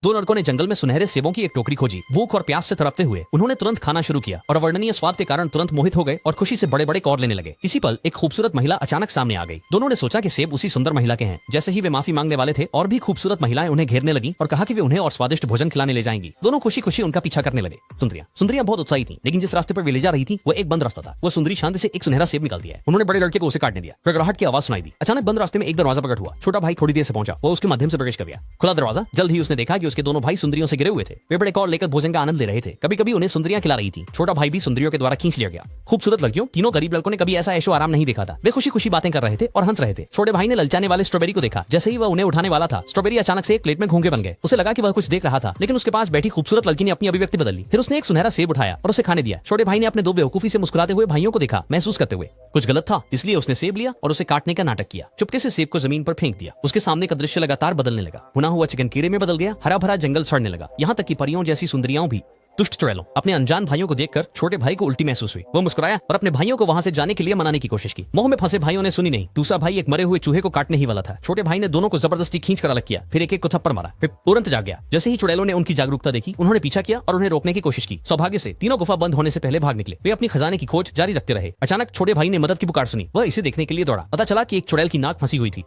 दो लड़कों ने जंगल में सुनहरे सेबों की एक टोकरी खोजी। भूख और प्यास से तड़पते हुए उन्होंने तुरंत खाना शुरू किया और अवर्णनीय स्वाद के कारण तुरंत मोहित हो गए और खुशी से बड़े बड़े कौर लेने लगे। इसी पल एक खूबसूरत महिला अचानक सामने आ गई। दोनों ने सोचा कि सेब उसी सुंदर महिला के हैं। जैसे ही वे माफी मांगने वाले थे और भी खूबसूरत महिलाएं उन्हें घेरने लगी और कहा कि वे उन्हें और स्वादिष्ट भोजन खिलाने ले जाएंगी। दोनों खुशी खुशी उनका पीछा करने लगे। सुंदरियां बहुत उत्साही थी, लेकिन जिस रास्ते पर वे ले जा रही थी वो एक बंद रास्ता था। वो सुंदरी शांति से एक सुनहरा सेब निकाल दिया। उन्होंने बड़े लड़के को उसे काटने दिया। गड़गड़ाहट की आवाज सुनाई दी। अचानक बंद रास्ते में एक दरवाजा प्रकट हुआ। छोटा भाई थोड़ी देर से पहुंचा। वो उसके माध्यम से प्रवेश कर गया। खुला दरवाजा, जल्द ही उसने देखा कि उसके दोनों भाई सुंदरियों से गिरे हुए थे। वे बड़े कौर लेकर भोजन का आनंद ले रहे थे। कभी कभी उन्हें सुंदरियां खिला रही थी। छोटा भाई भी सुंदरियों के द्वारा खींच लिया गया। खूबसूरत लड़कियों, तीनों गरीब लड़कों ने कभी ऐसा ऐशो आराम नहीं देखा था। वे खुशी खुशी बातें कर रहे थे और हंस रहे थे। छोटे भाई ने ललचाने वाले स्ट्रॉबेरी को देखा। जैसे ही वह उन्हें उठाने वाला था, स्ट्रॉबेरी अचानक से एक प्लेट में घोंघे बन गए। उसे लगा कि वह कुछ देख रहा था, लेकिन उसके पास बैठी खूबसूरत लड़की ने अपनी अभिव्यक्ति बदल ली। फिर उसने एक सुनहरा सेब उठाया और उसे खाने दिया। छोटे भाई ने अपने दो बेवकूफी से मुस्कुराते हुए भाइयों को देखा, महसूस करते हुए कुछ गलत था, इसलिए उसने सेब लिया और उसे काटने का नाटक किया। चुपके से सेब को जमीन पर फेंक दिया। उसके सामने का दृश्य लगातार बदलने लगा। भुना हुआ चिकन कीड़े में बदल गया। हरा भरा जंगल सड़ने लगा। यहाँ तक कि परियों जैसी सुंदरियां भी। दुष्ट चुड़ैलों, अपने अनजान भाइयों को देखकर छोटे भाई को उल्टी महसूस हुई। वो मुस्कुराया और अपने भाइयों को वहां से जाने के लिए मनाने की कोशिश की। मोह में फंसे भाइयों ने सुनी नहीं। दूसरा भाई एक मरे हुए चूहे को काटने ही वाला था। छोटे भाई ने दोनों को जबरदस्ती खींच कर अलग किया। फिर एक एक को थप्पड़ मारा। फिर तुरंत जाग गया। जैसे ही चुड़ैलों ने उनकी जागरूकता देखी, उन्होंने पीछा किया और उन्हें रोकने की कोशिश की। सौभाग्य से तीनों गुफा बंद होने से पहले भाग निकले। वे अपनी खजाने की खोज जारी रखते रहे। अचानक छोटे भाई ने मदद की पुकार सुनी। वह इसे देखने के लिए दौड़ा। पता चला कि एक चुड़ैल की नाक फंसी हुई थी।